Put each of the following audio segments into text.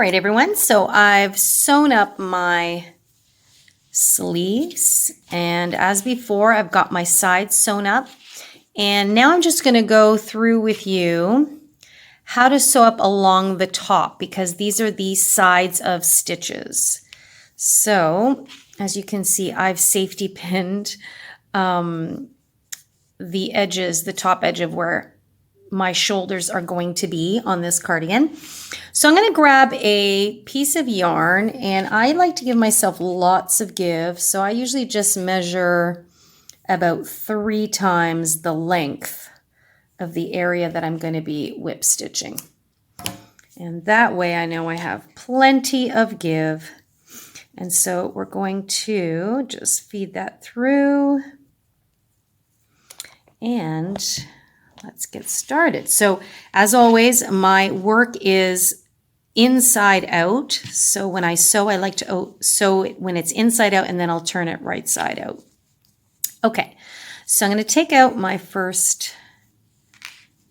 right, everyone, so I've sewn up my sleeves, and as before, I've got my sides sewn up, and now I'm just going to go through with you how to sew up along the top, because these are the sides of stitches. So as you can see, I've safety pinned the edges, the top edge of where my shoulders are going to be on this cardigan. So I'm going to grab a piece of yarn, and I like to give myself lots of give. So I usually just measure about 3 times the length of the area that I'm going to be whip stitching. And that way I know I have plenty of give. And so we're going to just feed that through. And let's get started. So as always, my work is inside out. So when I sew, I like to sew it when it's inside out, and then I'll turn it right side out. Okay, so I'm going to take out my first,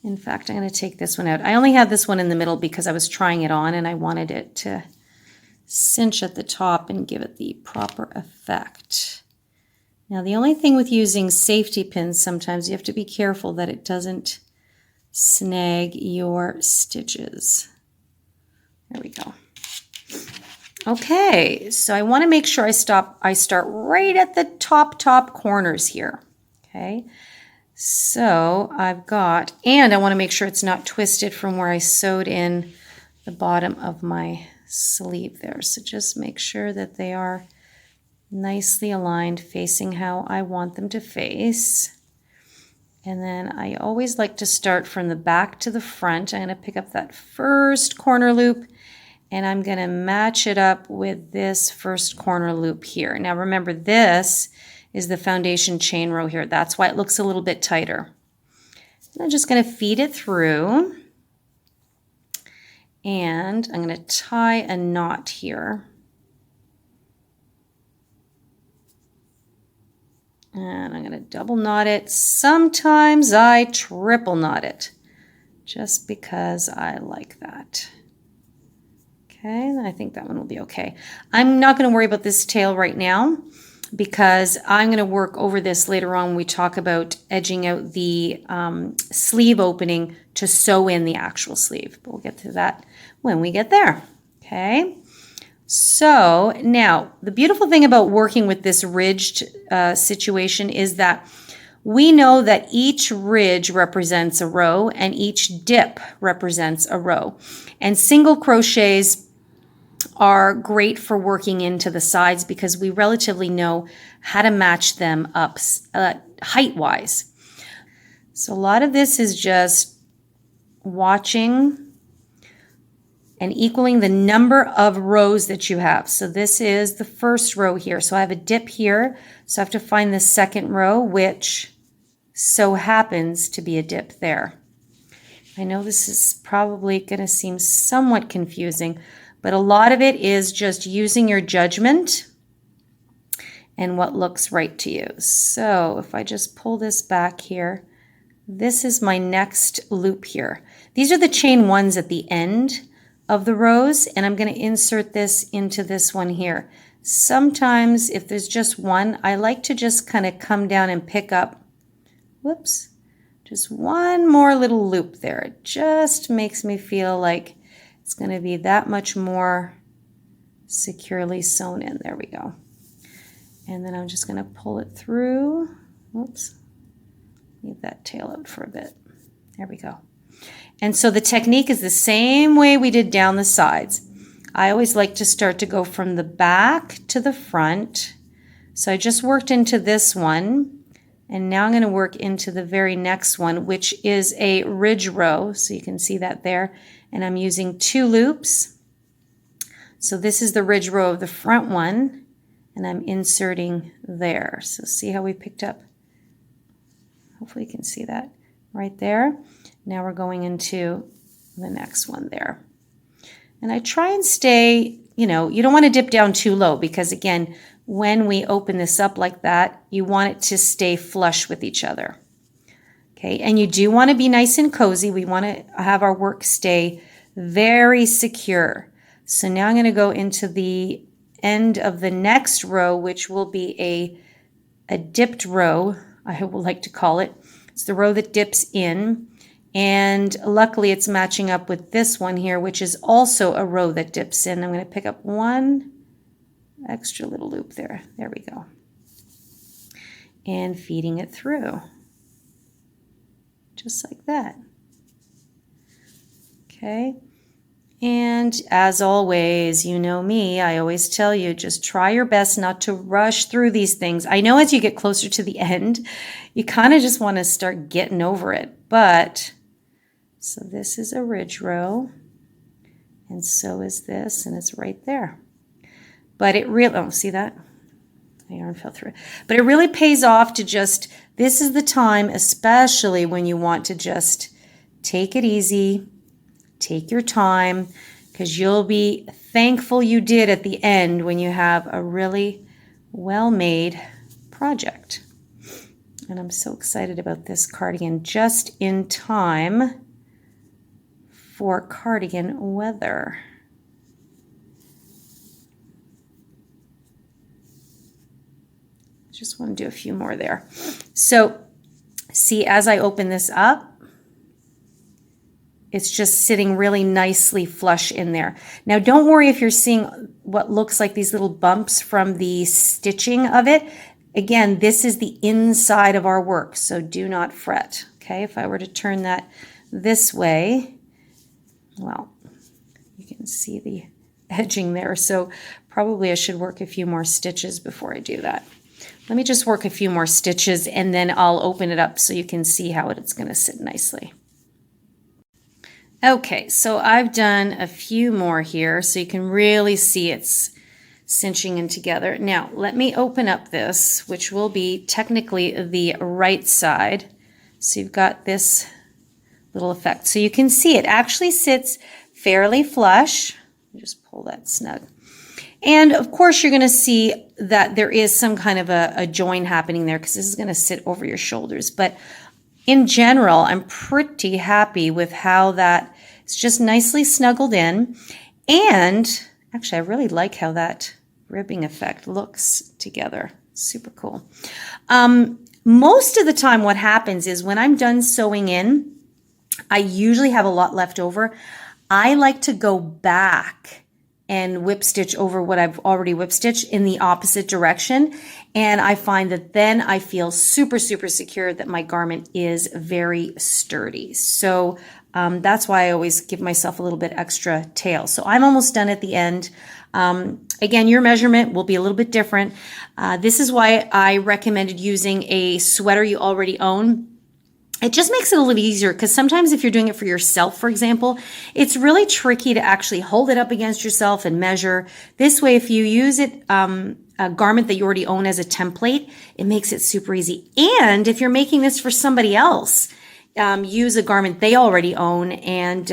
in fact, I'm going to take this one out. I only had this one in the middle because I was trying it on and I wanted it to cinch at the top and give it the proper effect. Now, the only thing with using safety pins, sometimes you have to be careful that it doesn't snag your stitches. There we go. Okay, so I want to make sure I start right at the top corners here. Okay, so I've got, and I want to make sure it's not twisted from where I sewed in the bottom of my sleeve there. So just make sure that they are nicely aligned, facing how I want them to face. And then I always like to start from the back to the front. I'm going to pick up that first corner loop, and I'm going to match it up with this first corner loop here. Now remember, this is the foundation chain row here. That's why it looks a little bit tighter. And I'm just going to feed it through, and I'm going to tie a knot here. And I'm going to double knot it. Sometimes I triple knot it, just because I like that. Okay, I think that one will be okay. I'm not going to worry about this tail right now, because I'm going to work over this later on when we talk about edging out the sleeve opening to sew in the actual sleeve. But we'll get to that when we get there. Okay. So now the beautiful thing about working with this ridged situation is that we know that each ridge represents a row and each dip represents a row. And single crochets are great for working into the sides because we relatively know how to match them up height-wise. So a lot of this is just watching and equaling the number of rows that you have. So this is the first row here. So I have a dip here. So I have to find the second row, which so happens to be a dip there. I know this is probably going to seem somewhat confusing, but a lot of it is just using your judgment and what looks right to you. So if I just pull this back here, this is my next loop here. These are the chain ones at the end of the rows, and I'm going to insert this into this one here. Sometimes if there's just one, I like to just kind of come down and pick up, whoops, just one more little loop there. It just makes me feel like it's going to be that much more securely sewn in. There we go. And then I'm just going to pull it through. Whoops, leave that tail out for a bit. There we go. And so the technique is the same way we did down the sides. I always like to start to go from the back to the front. So I just worked into this one, and now I'm going to work into the very next one, which is a ridge row. So you can see that there. And I'm using 2 loops. So this is the ridge row of the front one, and I'm inserting there. So see how we picked up? Hopefully you can see that right there. Now we're going into the next one there. And I try and stay, you don't want to dip down too low, because again, when we open this up like that, you want it to stay flush with each other. Okay, and you do want to be nice and cozy. We want to have our work stay very secure. So now I'm going to go into the end of the next row, which will be a dipped row, I would like to call it. It's the row that dips in. And luckily it's matching up with this one here, which is also a row that dips in. I'm going to pick up one extra little loop there. There we go. And feeding it through. Just like that. Okay. And as always, you know me, I always tell you, just try your best not to rush through these things. I know as you get closer to the end, you kind of just want to start getting over it. But, so this is a ridge row, and so is this, and it's right there. But it really, oh, see that? My yarn fell through. But it really pays off to just, this is the time, especially when you want to just take it easy. Take your time, because you'll be thankful you did at the end when you have a really well-made project. And I'm so excited about this cardigan, just in time for cardigan weather. Just want to do a few more there. So see, as I open this up, it's just sitting really nicely flush in there. Now, don't worry if you're seeing what looks like these little bumps from the stitching of it. Again, this is the inside of our work, so do not fret. Okay, if I were to turn that this way, well, you can see the edging there, so probably I should work a few more stitches before I do that. Let me just work a few more stitches, and then I'll open it up so you can see how it's going to sit nicely. Okay, so I've done a few more here so you can really see it's cinching in together. Now, let me open up this, which will be technically the right side. So you've got this little effect. So you can see it actually sits fairly flush. Just pull that snug. And of course, you're going to see that there is some kind of a join happening there because this is going to sit over your shoulders. But in general, I'm pretty happy with how that it's just nicely snuggled in. And actually, I really like how that ribbing effect looks together. Super cool. Most of the time what happens is when I'm done sewing in, I usually have a lot left over. I like to go back and whip stitch over what I've already whip stitched in the opposite direction. And I find that then I feel super, super secure that my garment is very sturdy. So that's why I always give myself a little bit extra tail. So I'm almost done at the end. Again, your measurement will be a little bit different. This is why I recommended using a sweater you already own. It just makes it a little easier because sometimes if you're doing it for yourself, for example, it's really tricky to actually hold it up against yourself and measure. This way, if you use it, a garment that you already own as a template, it makes it super easy. And if you're making this for somebody else, use a garment they already own, and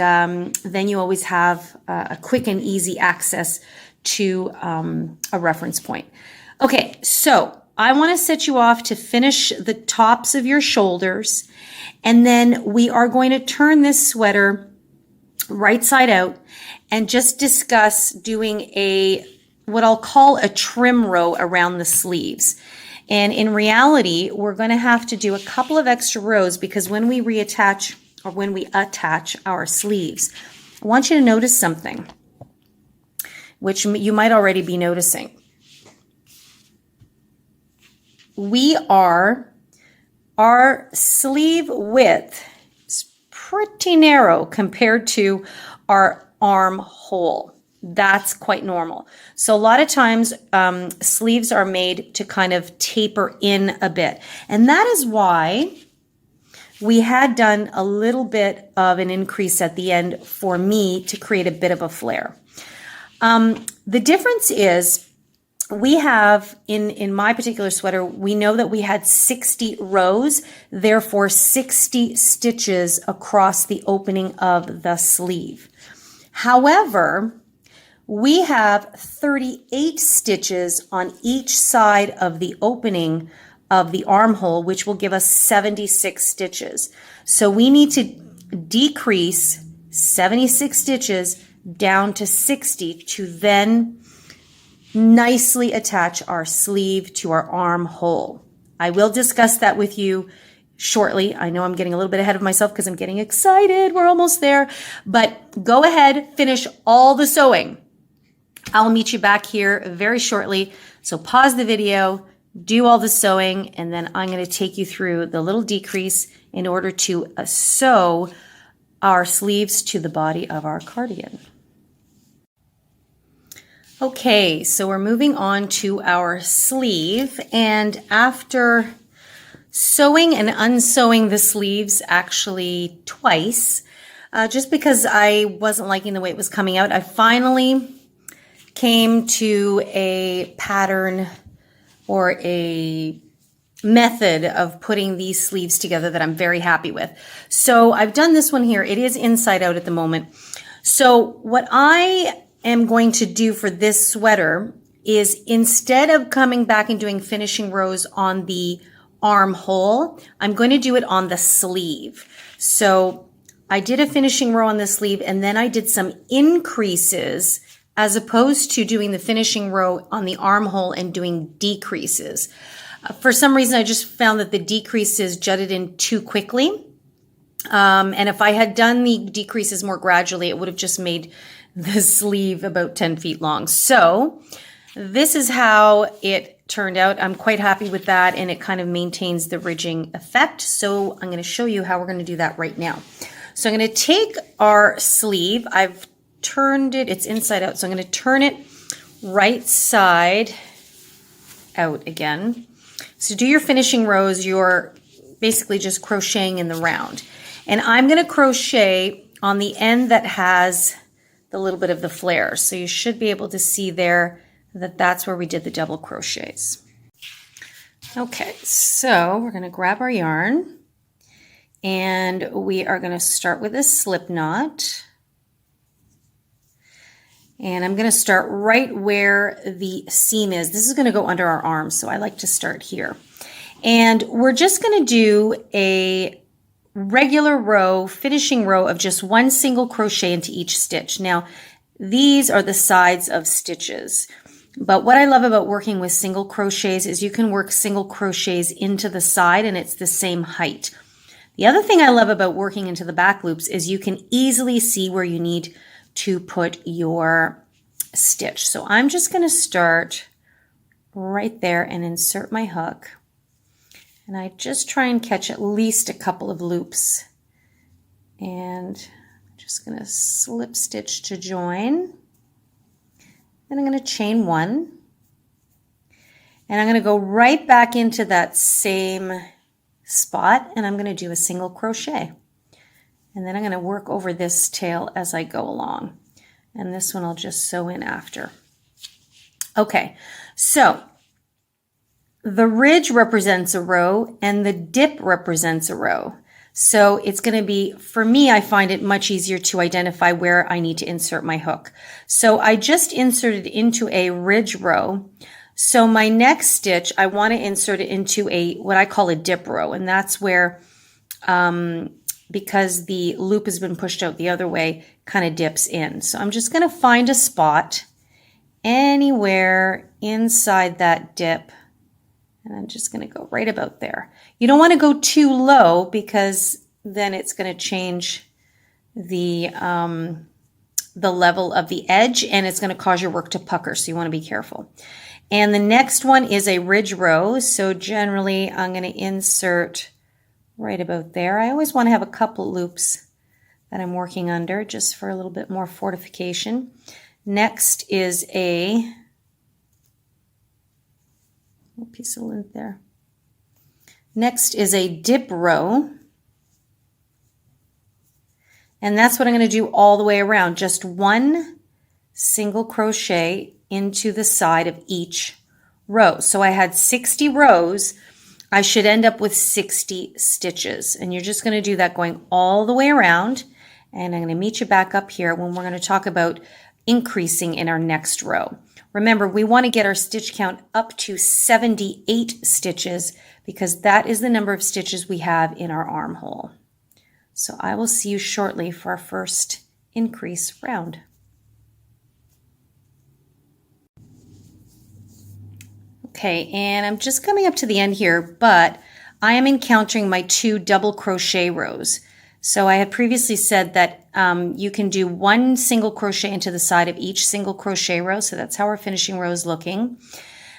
then you always have a quick and easy access to a reference point. Okay, so I want to set you off to finish the tops of your shoulders, and then we are going to turn this sweater right side out and just discuss doing what I'll call a trim row around the sleeves. And in reality, we're going to have to do a couple of extra rows because when we reattach or when we attach our sleeves, I want you to notice something, which you might already be noticing. Our sleeve width is pretty narrow compared to our armhole. That's quite normal. So a lot of times sleeves are made to kind of taper in a bit. And that is why we had done a little bit of an increase at the end for me to create a bit of a flare. The difference is we have, in my particular sweater, we know that we had 60 rows, therefore 60 stitches across the opening of the sleeve. However, we have 38 stitches on each side of the opening of the armhole, which will give us 76 stitches. So we need to decrease 76 stitches down to 60 to then nicely attach our sleeve to our armhole. I will discuss that with you shortly. I know I'm getting a little bit ahead of myself because I'm getting excited. We're almost there. But go ahead, finish all the sewing. I'll meet you back here very shortly. So pause the video, do all the sewing, and then I'm going to take you through the little decrease in order to sew our sleeves to the body of our cardigan. Okay, so we're moving on to our sleeve, and after sewing and unsewing the sleeves actually twice, just because I wasn't liking the way it was coming out, I finally came to a pattern or a method of putting these sleeves together that I'm very happy with. So I've done this one here. It is inside out at the moment. So what I am going to do for this sweater is, instead of coming back and doing finishing rows on the armhole, I'm going to do it on the sleeve. So I did a finishing row on the sleeve, and then I did some increases as opposed to doing the finishing row on the armhole and doing decreases. For some reason, I just found that the decreases jutted in too quickly. And if I had done the decreases more gradually, it would have just made the sleeve about 10 feet long. So this is how it turned out. I'm quite happy with that, and it kind of maintains the ridging effect. So I'm going to show you how we're going to do that right now. So I'm going to take our sleeve. I've turned it, it's inside out, so I'm going to turn it right side out again. So do your finishing rows, you're basically just crocheting in the round. And I'm going to crochet on the end that has the little bit of the flare. So you should be able to see there that that's where we did the double crochets. Okay, so we're going to grab our yarn, and we are going to start with a slip knot. And I'm going to start right where the seam is. This is going to go under our arms, so I like to start here. And we're just going to do a regular row, finishing row of just one single crochet into each stitch. Now, these are the sides of stitches. But what I love about working with single crochets is you can work single crochets into the side, and it's the same height. The other thing I love about working into the back loops is you can easily see where you need to put your stitch. So I'm just going to start right there and insert my hook. And I just try and catch at least a couple of loops. And I'm just going to slip stitch to join. Then I'm going to chain one. And I'm going to go right back into that same spot, and I'm going to do a single crochet. And then I'm going to work over this tail as I go along. And this one I'll just sew in after. Okay, so the ridge represents a row and the dip represents a row. So it's going to be, for me, I find it much easier to identify where I need to insert my hook. So I just inserted into a ridge row. So my next stitch, I want to insert it into a, what I call a dip row. And that's where, because the loop has been pushed out the other way, kind of dips in. So I'm just going to find a spot anywhere inside that dip. And I'm just going to go right about there. You don't want to go too low because then it's going to change the level of the edge, and it's going to cause your work to pucker. So you want to be careful. And the next one is a ridge row. So generally I'm going to insert right about there. I always want to have a couple loops that I'm working under just for a little bit more fortification. Next is a piece of lint there. Next is a dip row. And that's what I'm going to do all the way around. Just one single crochet into the side of each row. So I had 60 rows. I should end up with 60 stitches. And you're just going to do that going all the way around. And I'm going to meet you back up here when we're going to talk about increasing in our next row. Remember, we want to get our stitch count up to 78 stitches because that is the number of stitches we have in our armhole. So I will see you shortly for our first increase round. Okay, and I'm just coming up to the end here, but I am encountering my 2 double crochet rows. So I had previously said that you can do 1 single crochet into the side of each single crochet row. So that's how our finishing row is looking.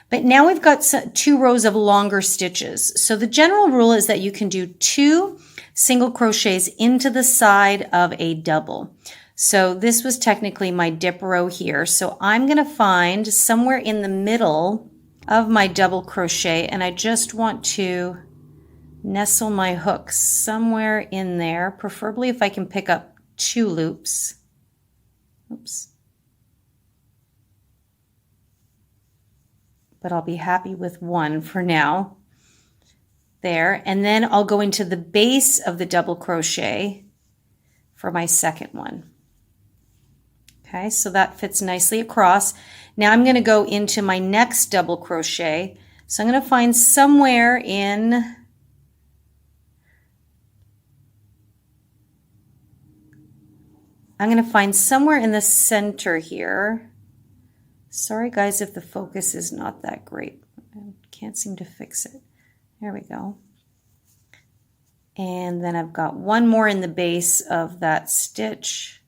But now we've got 2 rows of longer stitches. So the general rule is that you can do 2 single crochets into the side of a double. So this was technically my dip row here. So I'm going to find somewhere in the middle of my double crochet, and I just want to nestle my hook somewhere in there, preferably if I can pick up 2 loops. Oops. But I'll be happy with 1 for now. There, and then I'll go into the base of the double crochet for my second one. Okay, so that fits nicely across. Now I'm going to go into my next double crochet. So I'm going to find somewhere in, the center here. Sorry guys if the focus is not that great. I can't seem to fix it. There we go. And then I've got 1 more in the base of that stitch.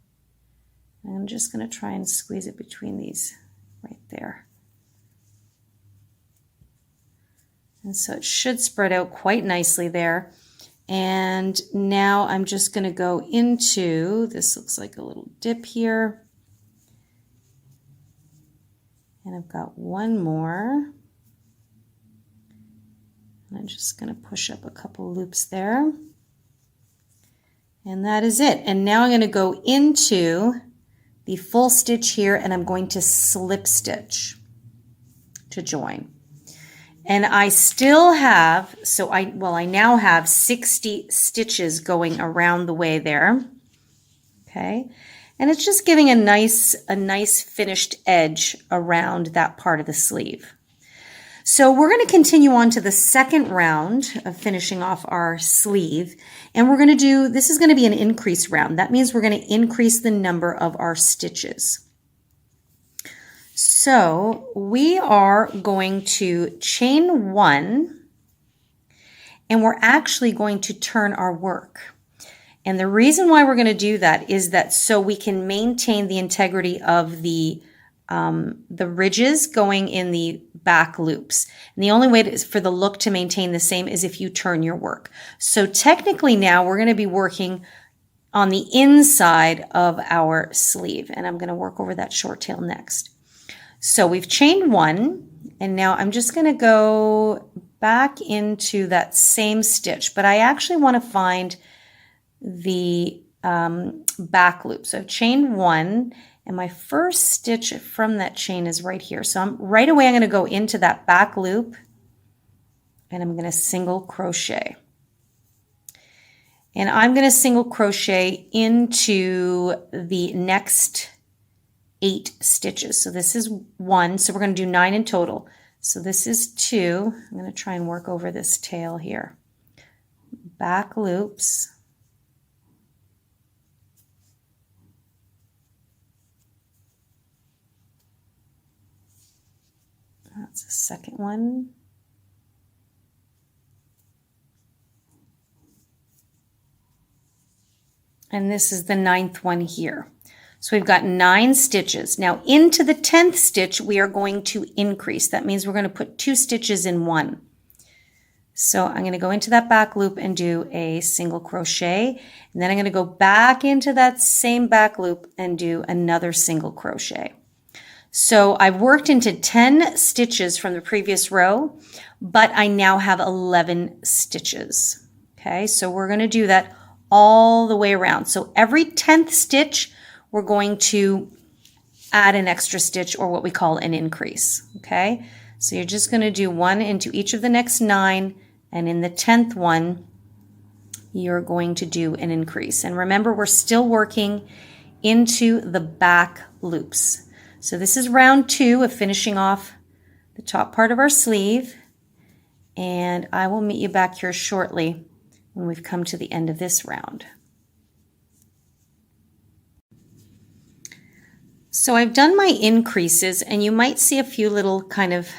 I'm just going to try and squeeze it between these right there. And so it should spread out quite nicely there. And now I'm just going to go into, this looks like a little dip here. And I've got 1 more. And I'm just going to push up a couple loops there. And that is it. And now I'm going to go into the full stitch here, and I'm going to slip stitch to join. And I still have, I now have 60 stitches going around the way there. Okay. And it's just giving a nice finished edge around that part of the sleeve. So we're going to continue on to the second round of finishing off our sleeve. And we're going to do, this is going to be an increase round. That means we're going to increase the number of our stitches. So we are going to chain 1, and we're actually going to turn our work. And the reason why we're going to do that is that so we can maintain the integrity of the ridges going in the back loops. And the only way for the look to maintain the same is if you turn your work. So technically now we're going to be working on the inside of our sleeve, and I'm going to work over that short tail next. So we've chained 1, and now I'm just going to go back into that same stitch, but I actually want to find the back loop. So I've chained 1, and my first stitch from that chain is right here. So right away I'm going to go into that back loop, and I'm going to single crochet. And I'm going to single crochet into the next 8 stitches. So this is 1, so we're going to do 9 in total. So this is 2. I'm going to try and work over this tail here. Back loops. That's the second one. And this is the 9th one here. So we've got 9 stitches. Now into the 10th stitch, we are going to increase. That means we're going to put 2 stitches in 1. So I'm going to go into that back loop and do a single crochet. And then I'm going to go back into that same back loop and do another single crochet. So I've worked into 10 stitches from the previous row, but I now have 11 stitches. Okay, so we're going to do that all the way around. So every 10th stitch, we're going to add an extra stitch, or what we call an increase. Okay, so you're just going to do 1 into each of the next 9, and in the 10th one, you're going to do an increase. And remember, we're still working into the back loops. So this is round 2 of finishing off the top part of our sleeve, and I will meet you back here shortly when we've come to the end of this round. So I've done my increases, and you might see a few little kind of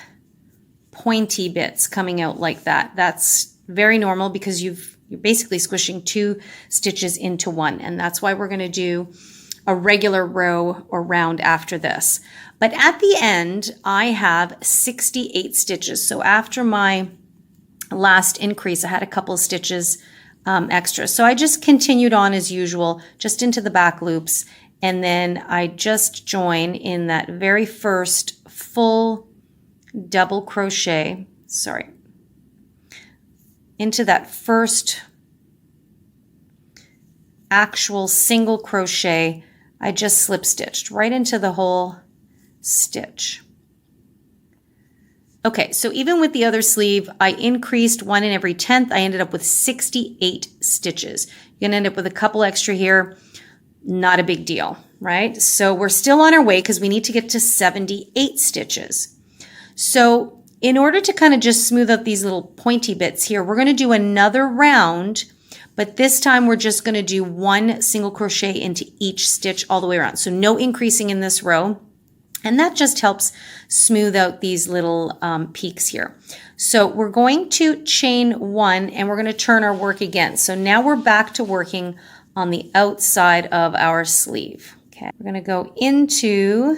pointy bits coming out like that. That's very normal because you're basically squishing 2 stitches into one, and that's why we're going to do a regular row or round after this. But at the end, I have 68 stitches. So after my last increase, I had a couple of stitches extra. So I just continued on as usual, just into the back loops, and then I just join in that very first full double crochet, into that first actual single crochet. I just slip stitched right into the whole stitch. Okay, so even with the other sleeve, I increased 1 in every 10th. I ended up with 68 stitches. You're gonna end up with a couple extra here. Not a big deal, right? So we're still on our way because we need to get to 78 stitches. So in order to kind of just smooth out these little pointy bits here, we're gonna do another round, but this time we're just gonna do 1 single crochet into each stitch all the way around. So no increasing in this row. And that just helps smooth out these little peaks here. So we're going to chain 1 and we're going to turn our work again. So now we're back to working on the outside of our sleeve. Okay, we're going to go into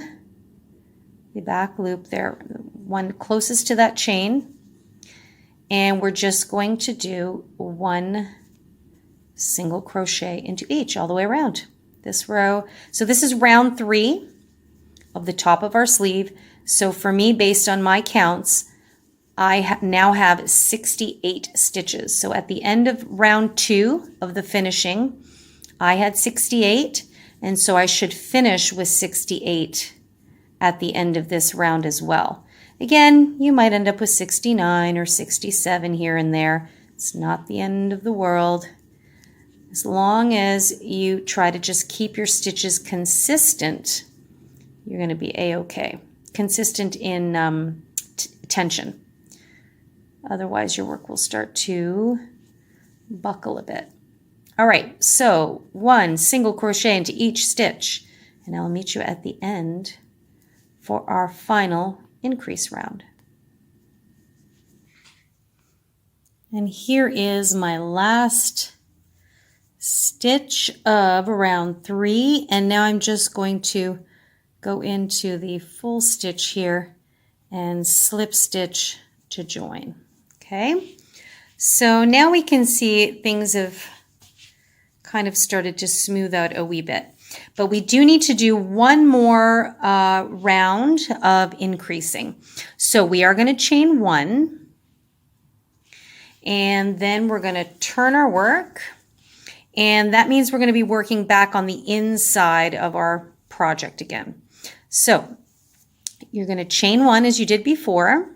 the back loop there, one closest to that chain. And we're just going to do 1 single crochet into each all the way around this row. So this is round 3 of the top of our sleeve. So for me, based on my counts, I now have 68 stitches. So at the end of round 2 of the finishing, I had 68, and so I should finish with 68 at the end of this round as well. Again, you might end up with 69 or 67 here and there. It's not the end of the world. As long as you try to just keep your stitches consistent, you're going to be a-okay. Consistent in tension. Otherwise, your work will start to buckle a bit. All right, so 1 single crochet into each stitch, and I'll meet you at the end for our final increase round. And here is my last stitch of round 3, and now I'm just going to go into the full stitch here and slip stitch to join. Okay, so now we can see things have kind of started to smooth out a wee bit, but we do need to do one more round of increasing. So we are going to chain 1, and then we're going to turn our work, and that means we're going to be working back on the inside of our project again. So you're going to chain 1 as you did before,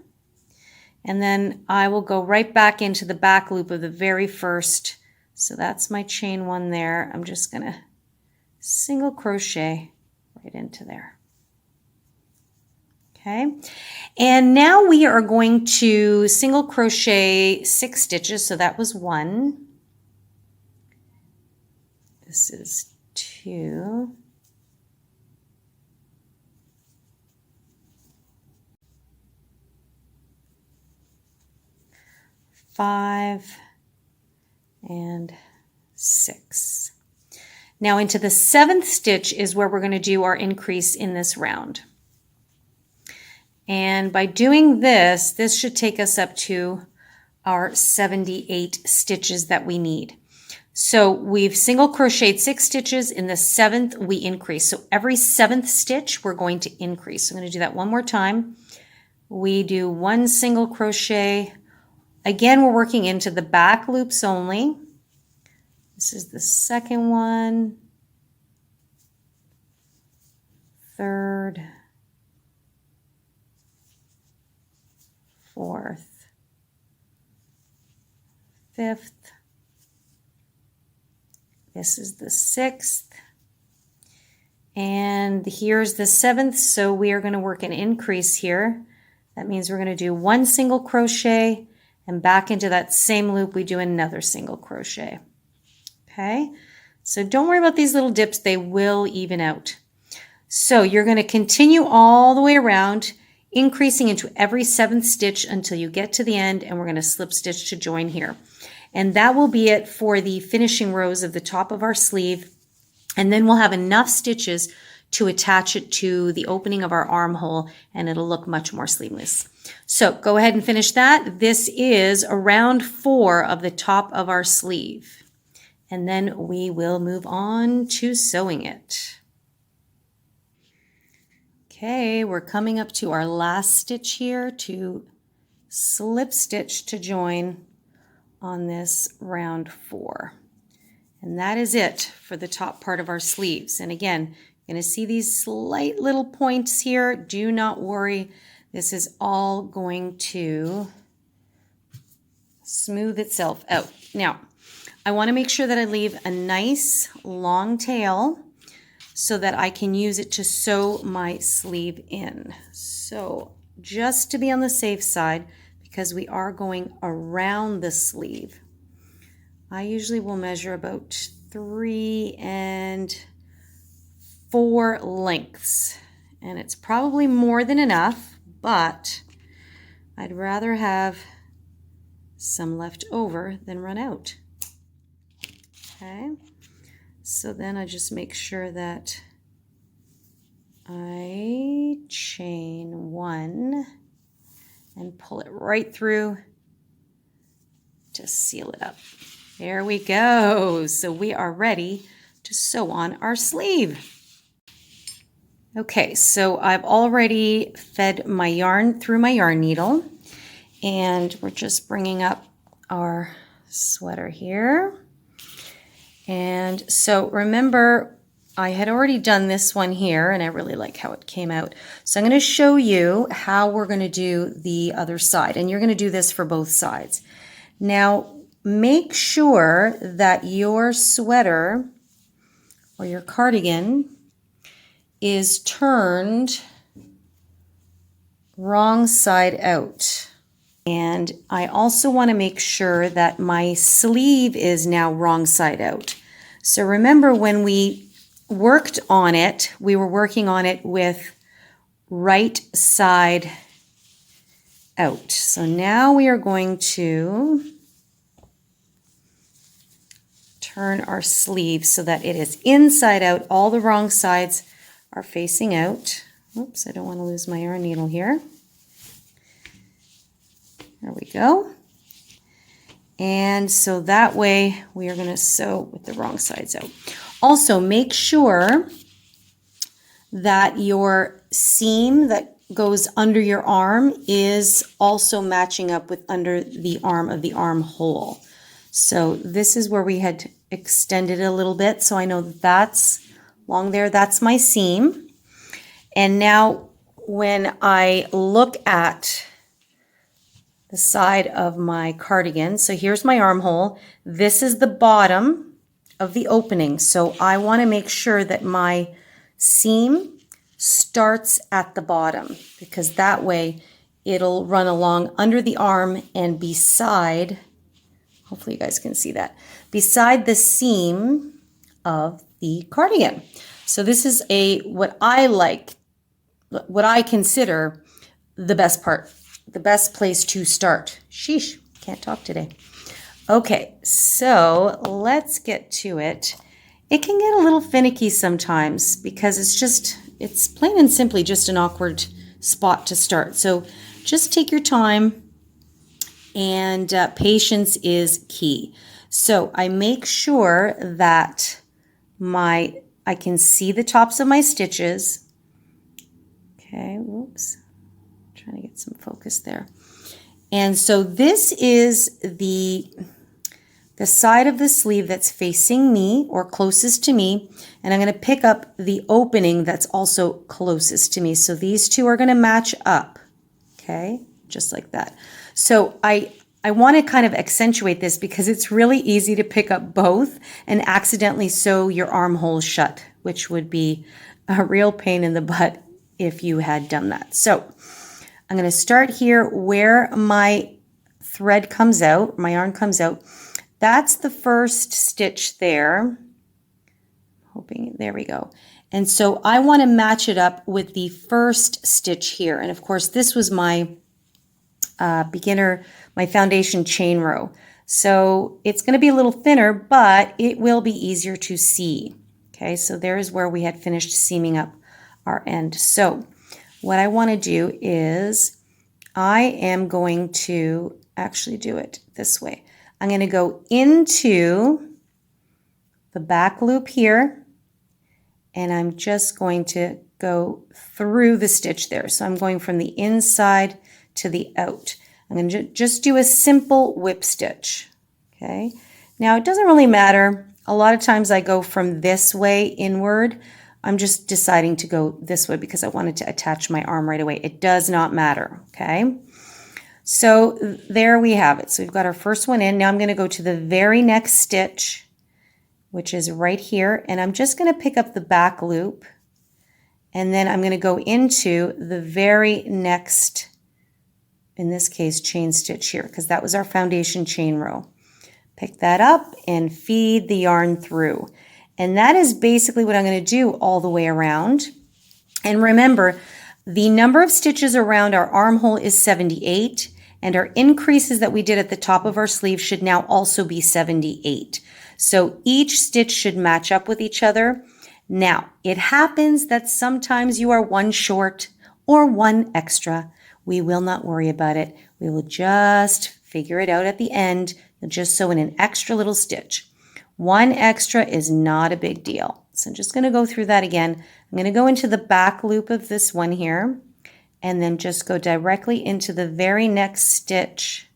and then I will go right back into the back loop of the very first. So that's my chain 1 there. I'm just going to single crochet right into there. Okay, and now we are going to single crochet 6 stitches. So that was 1. This is 2. 5 and 6. Now into the 7th stitch is where we're going to do our increase in this round. And by doing this, this should take us up to our 78 stitches that we need. So we've single crocheted 6 stitches. In the 7th, we increase. So every 7th stitch, we're going to increase. So I'm going to do that one more time. We do 1 single crochet. Again, we're working into the back loops only. This is the 2nd one, 3rd, 4th, 5th. This is the 6th. And here's the 7th. So we are going to work an increase here. That means we're going to do 1 single crochet, and back into that same loop, we do another single crochet. Okay, so don't worry about these little dips. They will even out. So you're going to continue all the way around increasing into every 7th stitch until you get to the end, and we're going to slip stitch to join here. And that will be it for the finishing rows of the top of our sleeve. And then we'll have enough stitches to attach it to the opening of our armhole, and it'll look much more sleeveless. So go ahead and finish that. This is round 4 of the top of our sleeve. And then we will move on to sewing it. Okay, we're coming up to our last stitch here to slip stitch to join on this round 4. And that is it for the top part of our sleeves. And again, you're going to see these slight little points here. Do not worry. This is all going to smooth itself out. Now, I want to make sure that I leave a nice long tail so that I can use it to sew my sleeve in. So just to be on the safe side, because we are going around the sleeve, I usually will measure about 3 and 4 lengths. And it's probably more than enough, but I'd rather have some left over than run out. Okay, so then I just make sure that I chain 1 and pull it right through to seal it up. There we go. So we are ready to sew on our sleeve. Okay, so I've already fed my yarn through my yarn needle, and we're just bringing up our sweater here. And so remember, I had already done this one here, and I really like how it came out. So I'm going to show you how we're going to do the other side, and you're going to do this for both sides. Now, make sure that your sweater or your cardigan is turned wrong side out. And I also want to make sure that my sleeve is now wrong side out. So remember, when we worked on it, we were working on it with right side out. So now we are going to turn our sleeve so that it is inside out. All the wrong sides are facing out. Oops, I don't want to lose my yarn needle here. There we go. And so that way we are going to sew with the wrong sides out. Also, make sure that your seam that goes under your arm is also matching up with under the arm of the armhole. So this is where we had extended a little bit. So I know that that's along there. That's my seam. And now when I look at the side of my cardigan, so here's my armhole. This is the bottom of the opening. So I want to make sure that my seam starts at the bottom, because that way it'll run along under the arm and beside, hopefully you guys can see that, beside the seam of the cardigan. So this is what I consider the best part, the best place to start. Sheesh, can't talk today. Okay, so let's get to it. It can get a little finicky sometimes because it's plain and simply just an awkward spot to start. So just take your time, and patience is key. So I make sure that I can see the tops of my stitches. Okay, whoops. Trying to get some focus there. And so this is the side of the sleeve that's facing me or closest to me, and I'm going to pick up the opening that's also closest to me. So these two are going to match up, okay, just like that. So I want to kind of accentuate this because it's really easy to pick up both and accidentally sew your armhole shut, which would be a real pain in the butt if you had done that. So I'm going to start here where my thread comes out, my yarn comes out. That's the first stitch there. Hoping, there we go. And so I want to match it up with the first stitch here. And of course, this was my my foundation chain row. So it's going to be a little thinner, but it will be easier to see. Okay, so there is where we had finished seaming up our end. So what I want to do is I am going to actually do it this way. I'm going to go into the back loop here, and I'm just going to go through the stitch there. So I'm going from the inside to the out. I'm going to just do a simple whip stitch. Okay. Now it doesn't really matter. A lot of times I go from this way inward. I'm just deciding to go this way because I wanted to attach my arm right away. It does not matter. Okay. So there we have it. So we've got our first one in. Now I'm going to go to the very next stitch, which is right here. And I'm just going to pick up the back loop. And then I'm going to go into the very next, in this case, chain stitch here, because that was our foundation chain row. Pick that up and feed the yarn through. And that is basically what I'm going to do all the way around. And remember, the number of stitches around our armhole is 78, and our increases that we did at the top of our sleeve should now also be 78. So each stitch should match up with each other. Now, it happens that sometimes you are one short or one extra. We will not worry about it. We will just figure it out at the end. You'll just sew in an extra little stitch. One extra is not a big deal. So I'm just going to go through that again. I'm going to go into the back loop of this one here and then just go directly into the very next stitch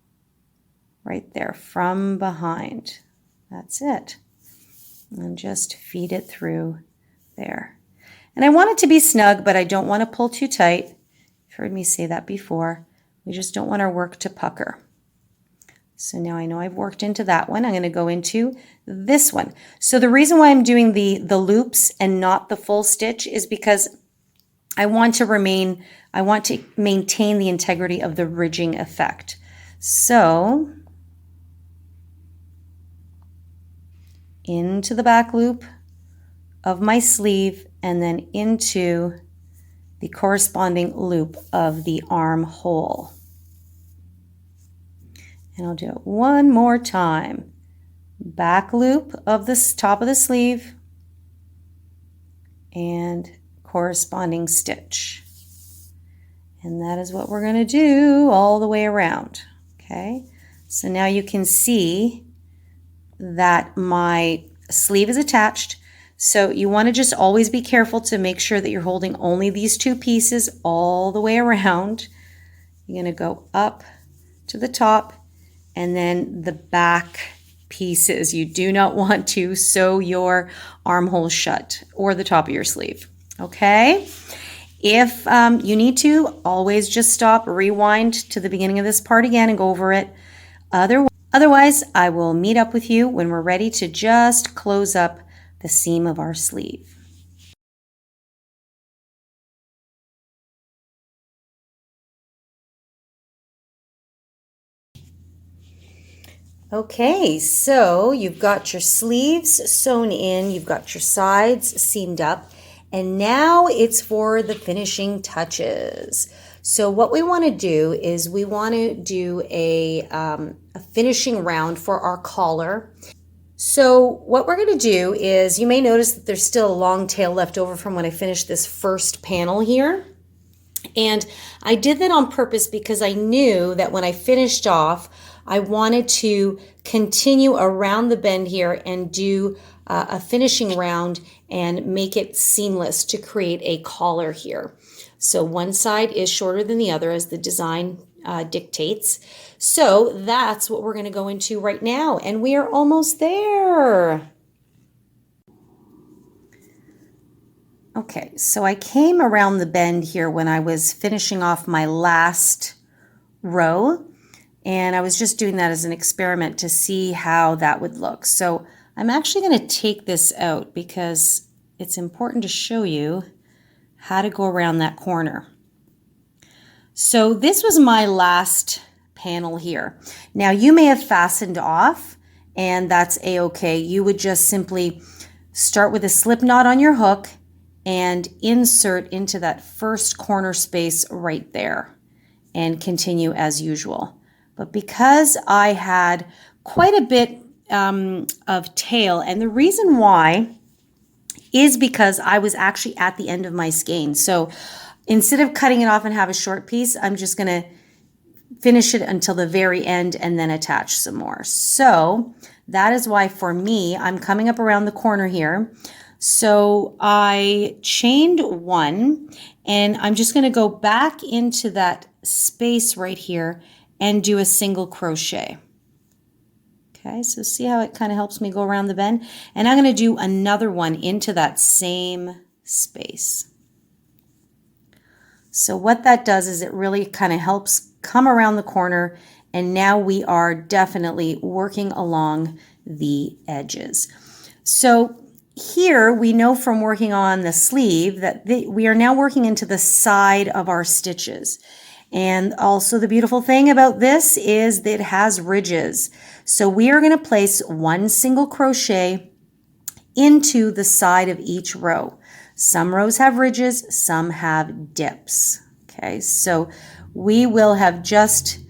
right there from behind. That's it. And just feed it through there. And I want it to be snug, but I don't want to pull too tight. You've heard me say that before. We just don't want our work to pucker. So now I know I've worked into that one. I'm going to go into this one. So the reason why I'm doing the loops and not the full stitch is because I want to maintain the integrity of the ridging effect. So into the back loop of my sleeve and then into the corresponding loop of the armhole. And I'll do it one more time. Back loop of the top of the sleeve and corresponding stitch. And that is what we're going to do all the way around. Okay, so now you can see that my sleeve is attached. So you want to just always be careful to make sure that you're holding only these two pieces all the way around. You're going to go up to the top and then the back pieces. You do not want to sew your armhole shut or the top of your sleeve. Okay? If you need to, always just stop, rewind to the beginning of this part again and go over it. Otherwise, I will meet up with you when we're ready to just close up the seam of our sleeve. Okay, so you've got your sleeves sewn in, you've got your sides seamed up, and now it's for the finishing touches. So what we want to do is we want to do a finishing round for our collar. So what we're going to do is, you may notice that there's still a long tail left over from when I finished this first panel here. And I did that on purpose because I knew that when I finished off, I wanted to continue around the bend here and do a finishing round and make it seamless to create a collar here. So one side is shorter than the other as the design dictates. So that's what we're going to go into right now, and we are almost there. Okay, so I came around the bend here when I was finishing off my last row, and I was just doing that as an experiment to see how that would look. So I'm actually going to take this out because it's important to show you how to go around that corner. So this was my last panel here. Now you may have fastened off, and that's a-okay. You would just simply start with a slip knot on your hook and insert into that first corner space right there and continue as usual. But because I had quite a bit of tail, and the reason why is because I was actually at the end of my skein. So instead of cutting it off and have a short piece, I'm just going to finish it until the very end and then attach some more. So that is why for me, I'm coming up around the corner here. So I chained one, and I'm just going to go back into that space right here and do a single crochet. Okay, so see how it kind of helps me go around the bend? And I'm going to do another one into that same space. So what that does is it really kind of helps come around the corner, and now we are definitely working along the edges. So here we know from working on the sleeve that we are now working into the side of our stitches. And also the beautiful thing about this is that it has ridges. So we are going to place one single crochet into the side of each row. Some rows have ridges, some have dips. Okay, so we will have just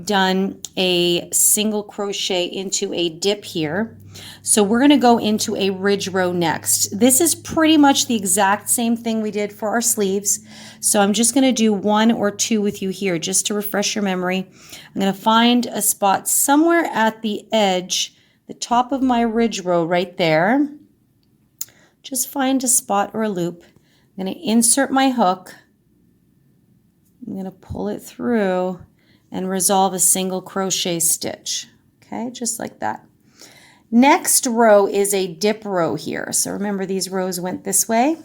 done a single crochet into a dip here. So we're going to go into a ridge row next. This is pretty much the exact same thing we did for our sleeves. So I'm just going to do one or two with you here just to refresh your memory. I'm going to find a spot somewhere at the edge, the top of my ridge row right there. Just find a spot or a loop. I'm going to insert my hook. I'm going to pull it through and resolve a single crochet stitch. Okay, just like that. Next row is a dip row here. So remember, these rows went this way.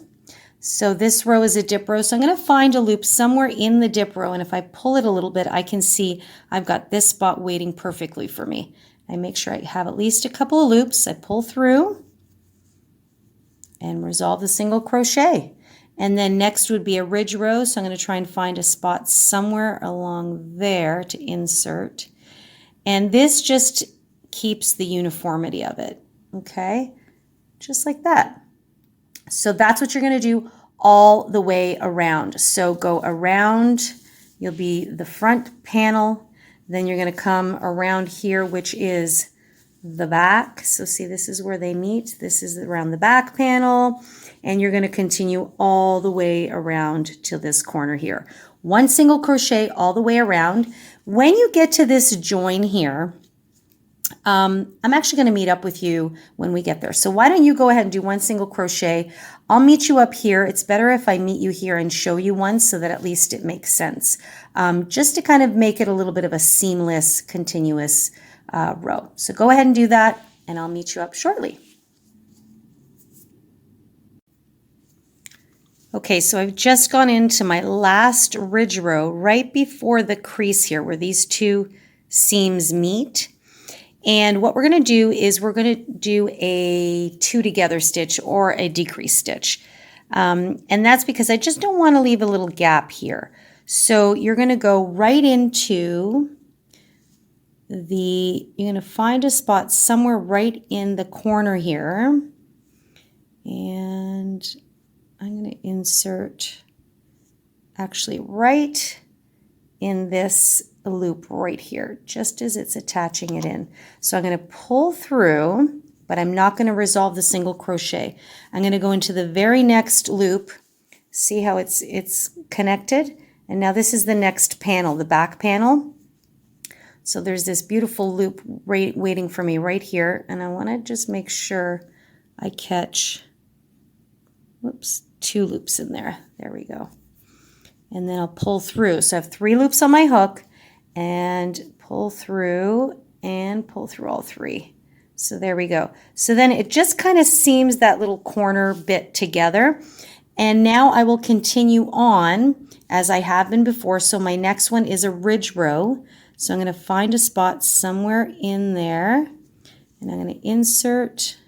So this row is a dip row. So I'm going to find a loop somewhere in the dip row. And if I pull it a little bit, I can see I've got this spot waiting perfectly for me. I make sure I have at least a couple of loops. I pull through and resolve the single crochet. And then next would be a ridge row. So I'm going to try and find a spot somewhere along there to insert. And this just keeps the uniformity of it. Okay, just like that. So that's what you're going to do all the way around. So go around, you'll be the front panel, then you're going to come around here, which is the back. So see, this is where they meet. This is around the back panel, and you're going to continue all the way around to this corner here. One single crochet all the way around. When you get to this join here, I'm actually going to meet up with you when we get there. So why don't you go ahead and do one single crochet. I'll meet you up here. It's better if I meet you here and show you one so that at least it makes sense. Just to kind of make it a little bit of a seamless, continuous row. So go ahead and do that, and I'll meet you up shortly. Okay, so I've just gone into my last ridge row right before the crease here where these two seams meet. And what we're going to do is we're going to do a two together stitch or a decrease stitch. And that's because I just don't want to leave a little gap here. So you're going to go right into you're going to find a spot somewhere right in the corner here. And I'm going to insert actually right in this loop right here, just as it's attaching it in. So I'm going to pull through, but I'm not going to resolve the single crochet. I'm going to go into the very next loop. See how it's connected? And now this is the next panel, the back panel. So there's this beautiful loop waiting for me right here, and I want to just make sure I catch, whoops, two loops in there. There we go. And then I'll pull through. So I have 3 loops on my hook, and pull through and pull through all 3. So there we go. So then it just kind of seams that little corner bit together. And now I will continue on as I have been before. So my next one is a ridge row. So I'm going to find a spot somewhere in there, and I'm going to insert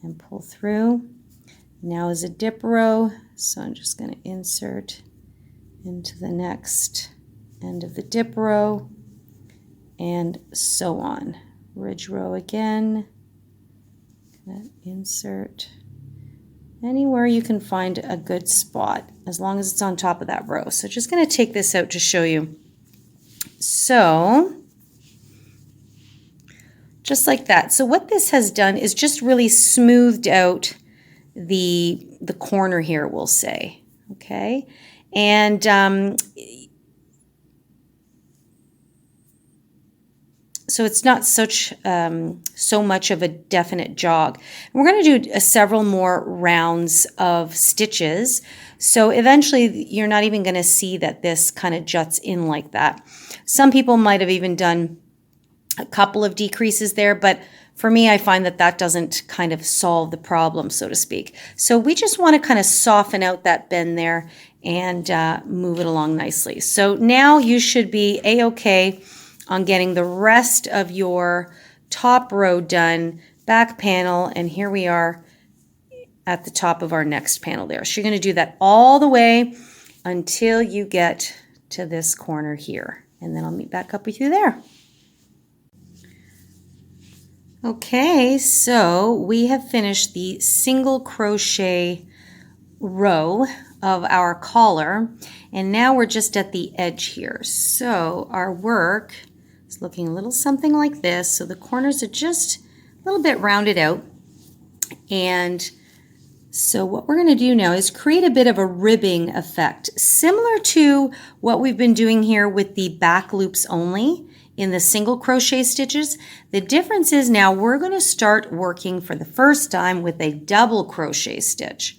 and pull through. Now is a dip row. So I'm just going to insert into the next end of the dip row, and so on. Ridge row again, insert Anywhere you can find a good spot, as long as it's on top of that row. So just going to take this out to show you. So just like that. So what this has done is just really smoothed out the corner here, we'll say. Okay, and so it's not so much of a definite jog. We're going to do several more rounds of stitches. So eventually you're not even going to see that this kind of juts in like that. Some people might have even done a couple of decreases there, but for me, I find that that doesn't kind of solve the problem, so to speak. So we just want to kind of soften out that bend there and move it along nicely. So now you should be a-okay on getting the rest of your top row done, back panel, and here we are at the top of our next panel there. So you're going to do that all the way until you get to this corner here, and then I'll meet back up with you there. Okay, so we have finished the single crochet row of our collar, and now we're just at the edge here. So our work is looking a little something like this. So the corners are just a little bit rounded out, and so what we're going to do now is create a bit of a ribbing effect, similar to what we've been doing here with the back loops only in the single crochet stitches. The difference is now we're going to start working for the first time with a double crochet stitch.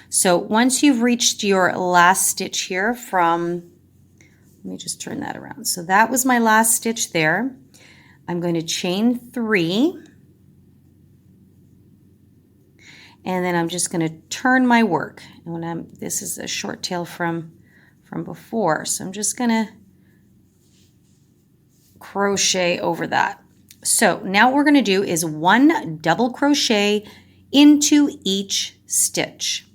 So once you've reached your last stitch here from, let me just turn that around. So that was my last stitch there. I'm going to chain 3. And then I'm just going to turn my work. And when this is a short tail from before, so I'm just going to crochet over that. So now what we're going to do is 1 double crochet into each stitch.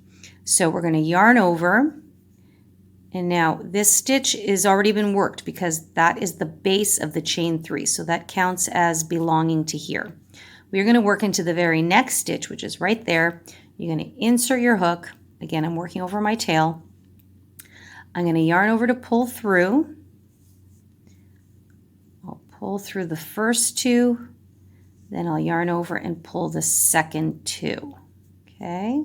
So we're going to yarn over, and now this stitch is already been worked because that is the base of the chain 3, so that counts as belonging to here. We're going to work into the very next stitch, which is right there. You're going to insert your hook. Again, I'm working over my tail. I'm going to yarn over to pull through. I'll pull through the first 2, then I'll yarn over and pull the second 2. Okay,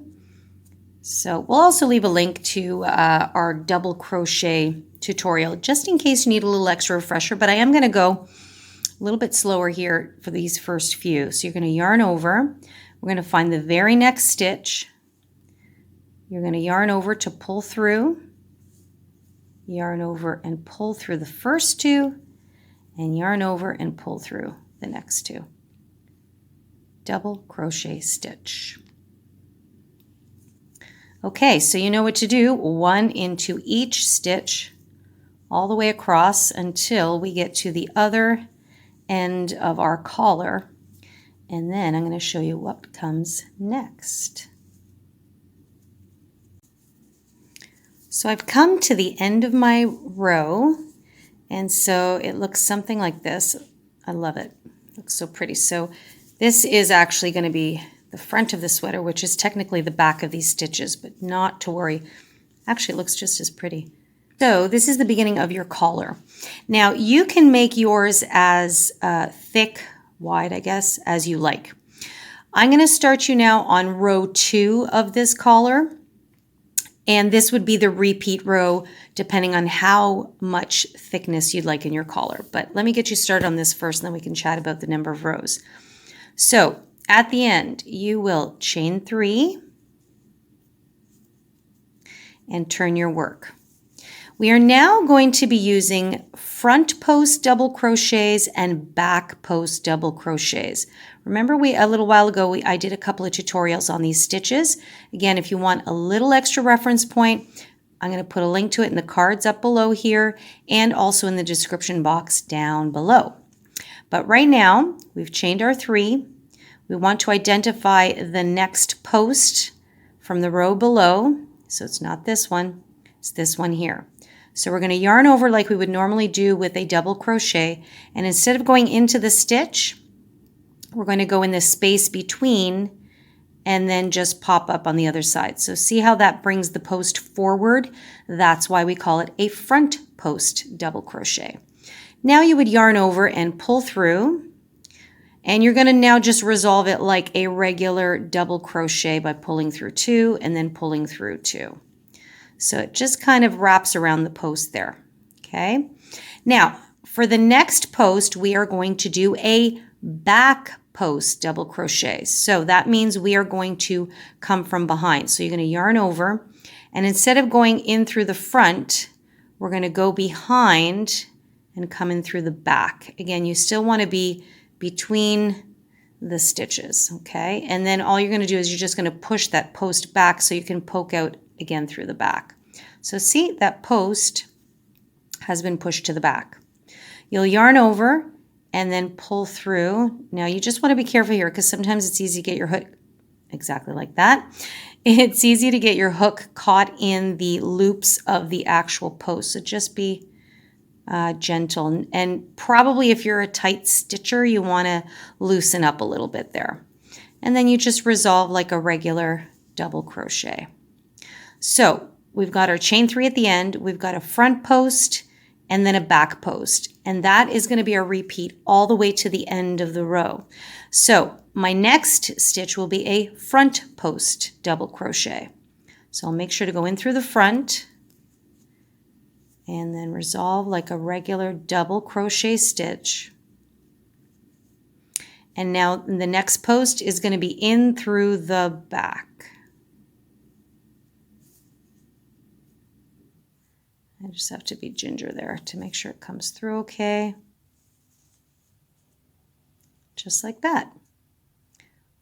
so we'll also leave a link to our double crochet tutorial just in case you need a little extra refresher, but I am going to go a little bit slower here for these first few. So you're going to yarn over. We're going to find the very next stitch. You're going to yarn over to pull through, yarn over and pull through the first 2, and yarn over and pull through the next 2. Double crochet stitch. Okay, so you know what to do. 1 into each stitch all the way across until we get to the other end of our collar, and then I'm going to show you what comes next. So I've come to the end of my row, and so it looks something like this. I love it. It looks so pretty. So this is actually going to be the front of the sweater, which is technically the back of these stitches, but not to worry. Actually, it looks just as pretty. So this is the beginning of your collar. Now you can make yours as thick, wide, I guess, as you like. I'm going to start you now on row 2 of this collar, and this would be the repeat row depending on how much thickness you'd like in your collar. But let me get you started on this first, and then we can chat about the number of rows. So at the end, you will chain 3 and turn your work. We are now going to be using front post double crochets and back post double crochets. Remember a little while ago I did a couple of tutorials on these stitches. Again, if you want a little extra reference point, I'm going to put a link to it in the cards up below here and also in the description box down below. But right now, we've chained our 3. We want to identify the next post from the row below. So it's not this one, it's this one here. So we're going to yarn over like we would normally do with a double crochet, and instead of going into the stitch, we're going to go in the space between and then just pop up on the other side. So see how that brings the post forward? That's why we call it a front post double crochet. Now you would yarn over and pull through, and you're going to now just resolve it like a regular double crochet by pulling through 2 and then pulling through 2. So it just kind of wraps around the post there. Okay. Now for the next post, we are going to do a back post double crochet. So that means we are going to come from behind. So you're going to yarn over, and instead of going in through the front, we're going to go behind and come in through the back. Again, you still want to be between the stitches, okay? And then all you're going to do is you're just going to push that post back so you can poke out again through the back. So see, that post has been pushed to the back. You'll yarn over and then pull through. Now you just want to be careful here because sometimes it's easy to get your hook exactly like that. It's easy to get your hook caught in the loops of the actual post. So just be gentle. And probably if you're a tight stitcher, you want to loosen up a little bit there. And then you just resolve like a regular double crochet. So we've got our chain 3 at the end. We've got a front post and then a back post. And that is going to be a repeat all the way to the end of the row. So my next stitch will be a front post double crochet. So I'll make sure to go in through the front and then resolve like a regular double crochet stitch. And now the next post is going to be in through the back. I just have to be ginger there to make sure it comes through okay. Just like that.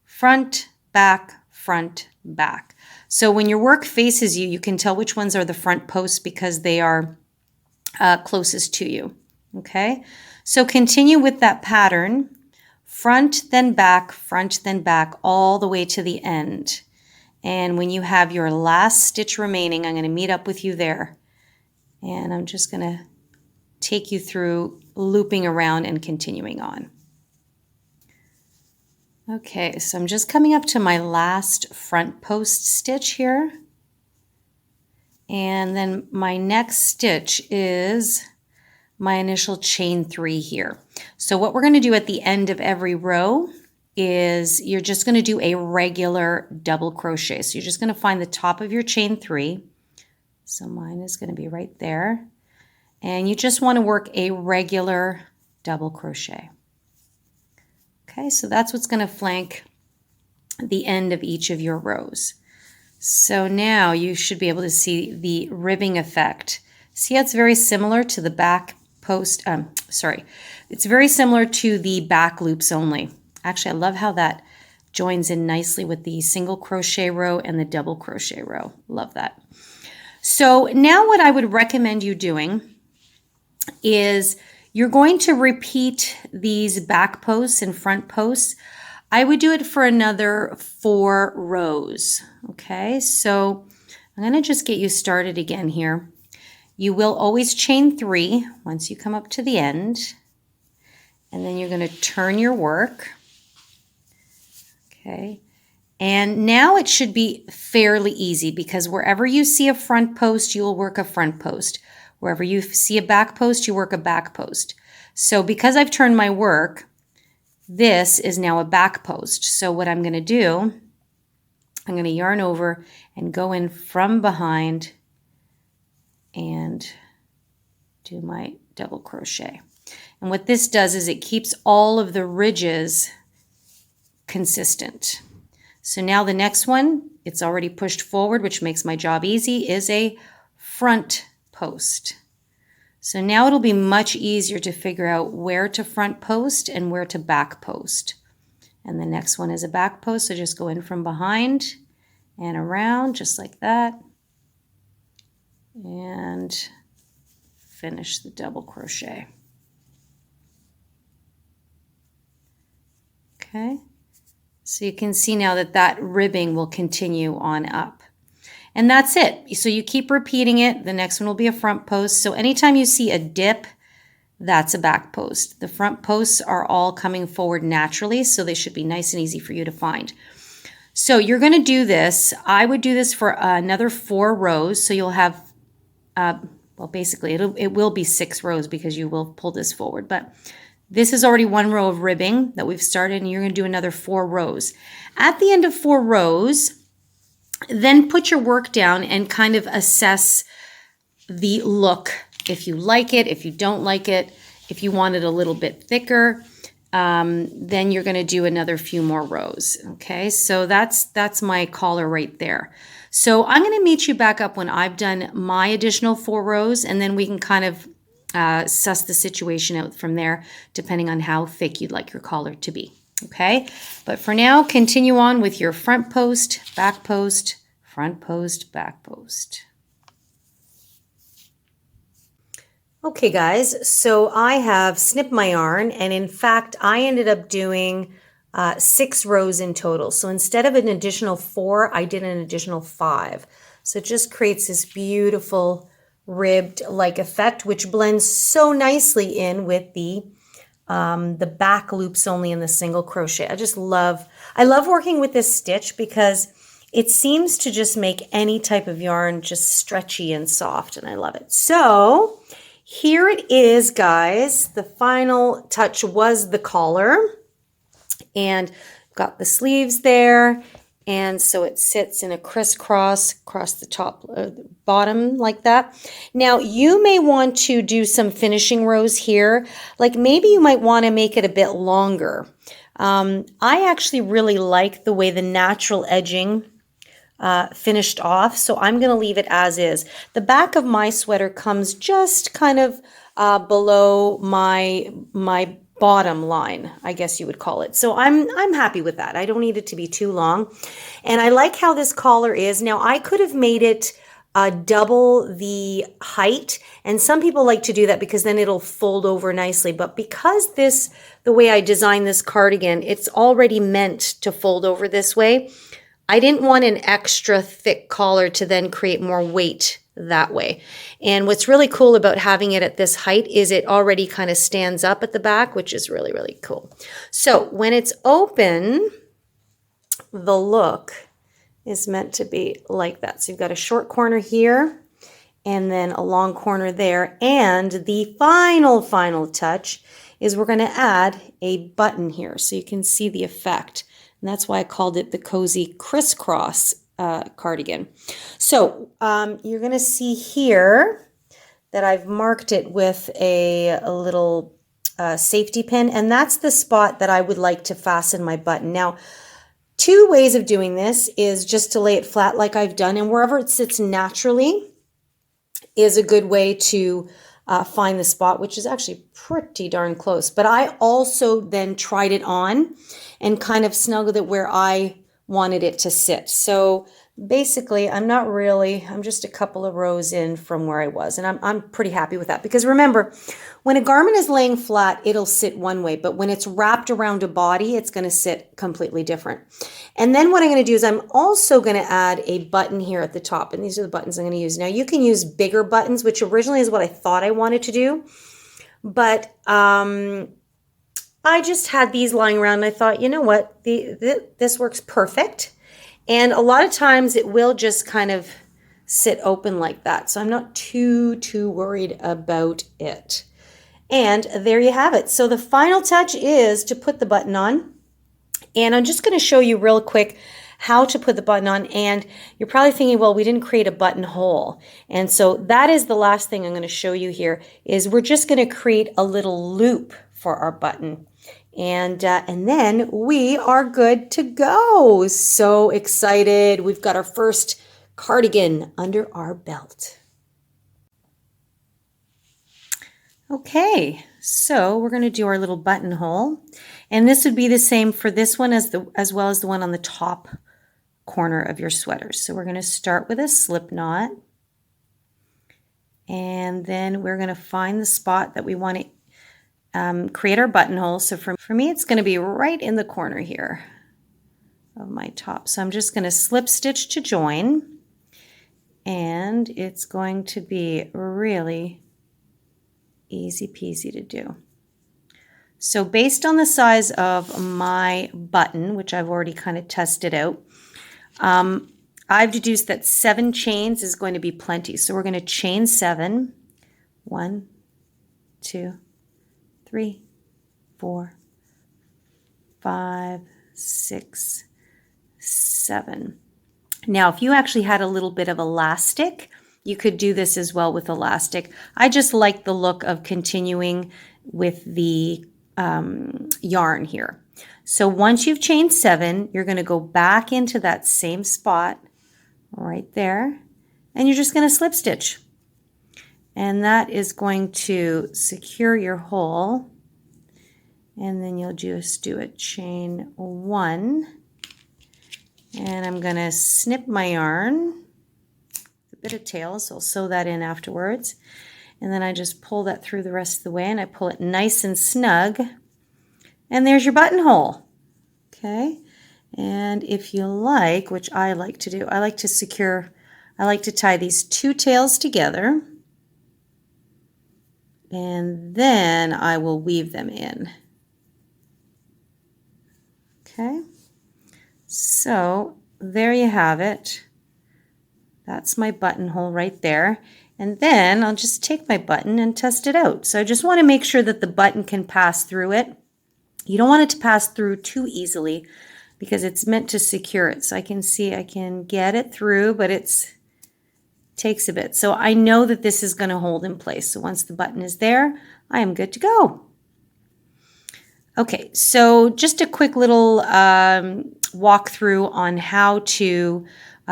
Front, back, front, back. So when your work faces you, you can tell which ones are the front posts because they are closest to you. Okay, so continue with that pattern. Front, then back, all the way to the end. And when you have your last stitch remaining, I'm going to meet up with you there. And I'm just going to take you through looping around and continuing on. Okay, so I'm just coming up to my last front post stitch here. And then my next stitch is my initial chain 3 here. So what we're going to do at the end of every row is you're just going to do a regular double crochet. So you're just going to find the top of your chain 3. So mine is going to be right there. And you just want to work a regular double crochet. Okay, so that's what's going to flank the end of each of your rows. So now you should be able to see the ribbing effect. See how it's very similar to the back post, it's very similar to the back loops only. Actually, I love how that joins in nicely with the single crochet row and the double crochet row. Love that. So now what I would recommend you doing is you're going to repeat these back posts and front posts. I would do it for another 4 rows. Okay, so I'm going to just get you started again here. You will always chain 3 once you come up to the end, and then you're going to turn your work. Okay. And now it should be fairly easy because wherever you see a front post, you will work a front post. Wherever you see a back post, you work a back post. So because I've turned my work, this is now a back post. So what I'm going to do, I'm going to yarn over and go in from behind and do my double crochet. And what this does is it keeps all of the ridges consistent. So now the next one, it's already pushed forward, which makes my job easy, is a front post. So now it'll be much easier to figure out where to front post and where to back post. And the next one is a back post, so just go in from behind and around just like that. And finish the double crochet. Okay. So you can see now that that ribbing will continue on up. And that's it. So you keep repeating it. The next one will be a front post. So anytime you see a dip, that's a back post. The front posts are all coming forward naturally, so they should be nice and easy for you to find. So you're going to do this. I would do this for another 4 rows. So you'll have, well, basically it will be 6 rows because you will pull this forward. But this is already 1 row of ribbing that we've started, and you're going to do another 4 rows. At the end of 4 rows, then put your work down and kind of assess the look. If you like it, if you don't like it, if you want it a little bit thicker, then you're going to do another few more rows. Okay, so that's my collar right there. So I'm going to meet you back up when I've done my additional 4 rows, and then we can kind of suss the situation out from there, depending on how thick you'd like your collar to be. Okay, but for now, continue on with your front post, back post, front post, back post. Okay guys, so I have snipped my yarn, and in fact I ended up doing 6 rows in total. So instead of an additional 4, I did an additional 5. So it just creates this beautiful ribbed like effect, which blends so nicely in with the back loops only in the single crochet. I love working with this stitch because it seems to just make any type of yarn just stretchy and soft, and I love it. So here it is, guys. The final touch was the collar, and got the sleeves there, and so it sits in a crisscross across the top, bottom like that. Now you may want to do some finishing rows here, like maybe you might want to make it a bit longer. I actually really like the way the natural edging finished off, so I'm going to leave it as is. The back of my sweater comes just kind of below my bottom line, I guess you would call it. So I'm happy with that. I don't need it to be too long, and I like how this collar is. Now I could have made it double the height, and some people like to do that because then it'll fold over nicely. But because the way I designed this cardigan, it's already meant to fold over this way, I didn't want an extra thick collar to then create more weight that way. And what's really cool about having it at this height is it already kind of stands up at the back, which is really, really cool. So when it's open, the look is meant to be like that. So you've got a short corner here and then a long corner there. And the final touch is we're going to add a button here so you can see the effect. And that's why I called it the Cozy Criss Cross cardigan. So you're going to see here that I've marked it with a little safety pin, and that's the spot that I would like to fasten my button. Now, 2 ways of doing this is just to lay it flat like I've done, and wherever it sits naturally is a good way to find the spot, which is actually pretty darn close. But I also then tried it on and kind of snuggled it where I wanted it to sit. So basically, I'm just a couple of rows in from where I was, and I'm pretty happy with that. Because remember, when a garment is laying flat, it'll sit one way, but when it's wrapped around a body, it's going to sit completely different. And then what I'm going to do is I'm also going to add a button here at the top, and these are the buttons I'm going to use. Now you can use bigger buttons, which originally is what I thought I wanted to do, but I just had these lying around, and I thought, you know what, this works perfect. And a lot of times it will just kind of sit open like that. So I'm not too worried about it. And there you have it. So the final touch is to put the button on. And I'm just going to show you real quick how to put the button on. And you're probably thinking, well, we didn't create a buttonhole. And so that is the last thing I'm going to show you here, is we're just going to create a little loop for our button. And then we are good to go. So excited. We've got our first cardigan under our belt. Okay, so we're going to do our little buttonhole. And this would be the same for this one as well as the one on the top corner of your sweater. So we're going to start with a slip knot. And then we're going to find the spot that we want to create our buttonhole. So for me, it's going to be right in the corner here of my top. So I'm just going to slip stitch to join, and it's going to be really easy peasy to do. So based on the size of my button, which I've already kind of tested out, I've deduced that 7 chains is going to be plenty. So we're going to chain 7. 1, 2, 3, 4, 5, 6, 7. Now, if you actually had a little bit of elastic, you could do this as well with elastic. I just like the look of continuing with the yarn here. So once you've chained 7, you're going to go back into that same spot right there, and you're just going to slip stitch. And that is going to secure your hole. And then you'll just do a chain 1. And I'm going to snip my yarn, a bit of tail, so I'll sew that in afterwards. And then I just pull that through the rest of the way, and I pull it nice and snug. And there's your buttonhole. Okay. And if you like, which I like to do, I like to tie these 2 tails together. And then I will weave them in. Okay. So there you have it. That's my buttonhole right there. And then I'll just take my button and test it out. So I just want to make sure that the button can pass through it. You don't want it to pass through too easily because it's meant to secure it. So I can see I can get it through, but it takes a bit. So I know that this is going to hold in place. So once the button is there, I am good to go. Okay, so just a quick little walkthrough on how to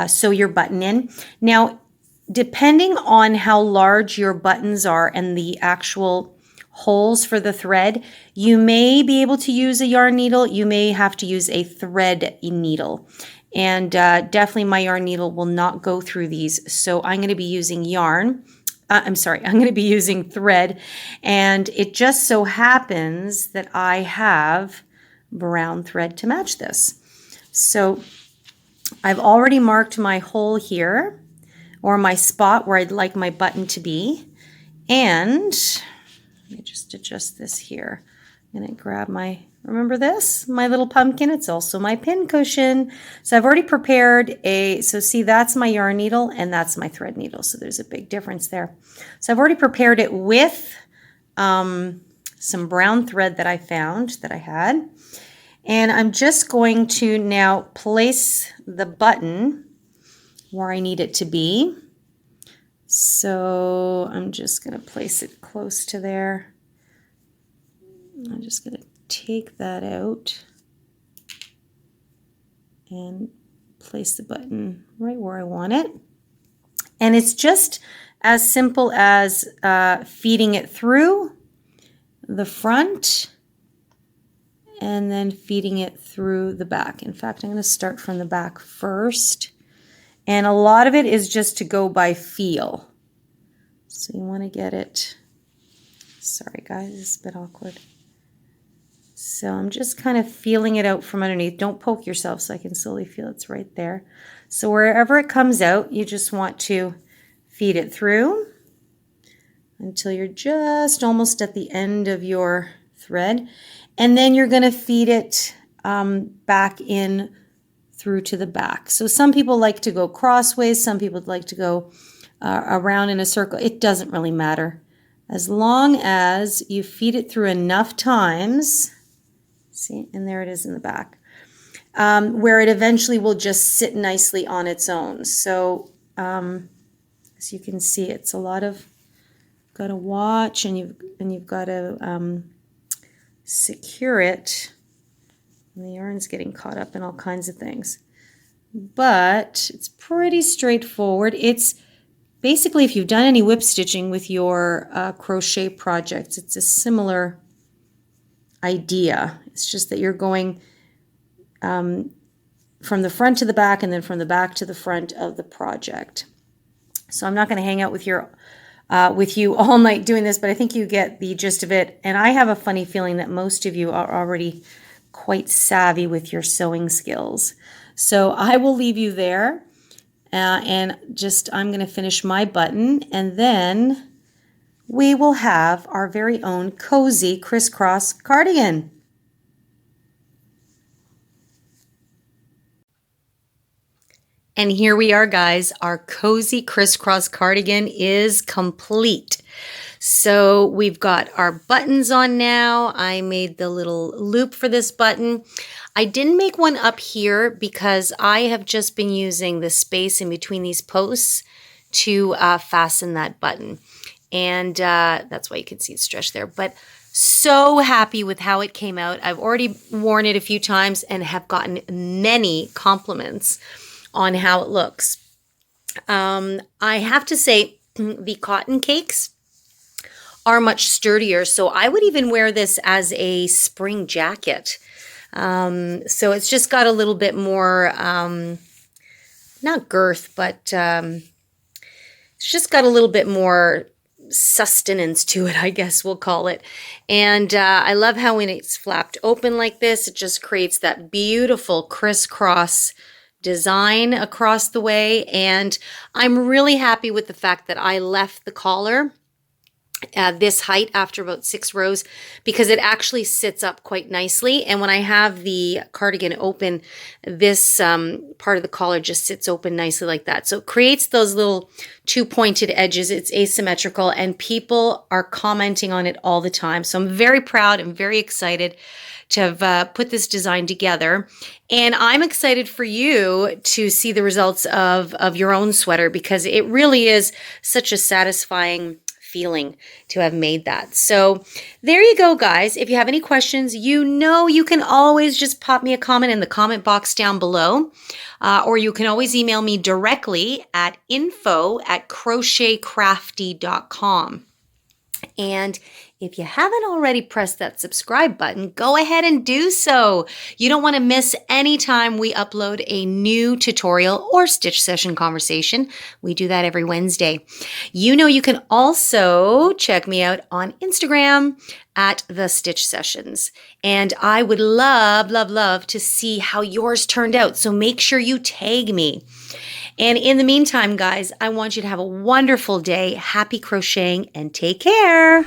sew your button in. Now, depending on how large your buttons are and the actual holes for the thread, you may be able to use a yarn needle. You may have to use a thread needle. And definitely my yarn needle will not go through these. So I'm going to be using yarn. I'm going to be using thread, and it just so happens that I have brown thread to match this. So I've already marked my hole here, or my spot where I'd like my button to be, and let me just adjust this here. I'm going to grab remember this? My little pumpkin. It's also my pin cushion. So I've already prepared so see, that's my yarn needle and that's my thread needle. So there's a big difference there. So I've already prepared it with some brown thread that I found that I had. And I'm just going to now place the button where I need it to be. So I'm just going to place it close to there. I'm just going to take that out and place the button right where I want it. And it's just as simple as feeding it through the front and then feeding it through the back. In fact, I'm going to start from the back first. And a lot of it is just to go by feel. So you want to get it, sorry guys, it's a bit awkward. So I'm just kind of feeling it out from underneath. Don't poke yourself, so I can slowly feel it's right there. So wherever it comes out, you just want to feed it through until you're just almost at the end of your thread. And then you're going to feed it back in through to the back. So some people like to go crossways. Some people like to go around in a circle. It doesn't really matter. As long as you feed it through enough times, see, and there it is in the back, where it eventually will just sit nicely on its own. So as you can see, it's a lot of, got to watch, and you've got to secure it. And the yarn's getting caught up in all kinds of things. But it's pretty straightforward. It's basically, if you've done any whip stitching with your crochet projects, it's a similar idea. It's just that you're going from the front to the back and then from the back to the front of the project. So I'm not going to hang out with you all night doing this, but I think you get the gist of it. And I have a funny feeling that most of you are already quite savvy with your sewing skills. So I will leave you there. And I'm going to finish my button, and then we will have our very own cozy crisscross cardigan. And here we are, guys. Our cozy crisscross cardigan is complete. So we've got our buttons on now. I made the little loop for this button. I didn't make one up here because I have just been using the space in between these posts to fasten that button. And that's why you can see it stretched there. But so happy with how it came out. I've already worn it a few times and have gotten many compliments on how it looks. I have to say the cotton cakes are much sturdier. So I would even wear this as a spring jacket. So it's just got a little bit more, not girth, but it's just got a little bit more sustenance to it, I guess we'll call it. And I love how when it's flapped open like this, it just creates that beautiful crisscross design across the way. And I'm really happy with the fact that I left the collar this height after about 6 rows because it actually sits up quite nicely. And when I have the cardigan open, this part of the collar just sits open nicely like that. So it creates those little 2 pointed edges. It's asymmetrical and people are commenting on it all the time. So I'm very proud and very excited to have put this design together. And I'm excited for you to see the results of your own sweater because it really is such a satisfying feeling to have made that. So there you go, guys. If you have any questions, you know you can always just pop me a comment in the comment box down below. Or you can always email me directly at info@crochetcrafty.com. And if you haven't already pressed that subscribe button, go ahead and do so. You don't want to miss any time we upload a new tutorial or stitch session conversation. We do that every Wednesday. You know you can also check me out on Instagram at The Stitch Sessions. And I would love, love, love to see how yours turned out. So make sure you tag me. And in the meantime, guys, I want you to have a wonderful day. Happy crocheting and take care.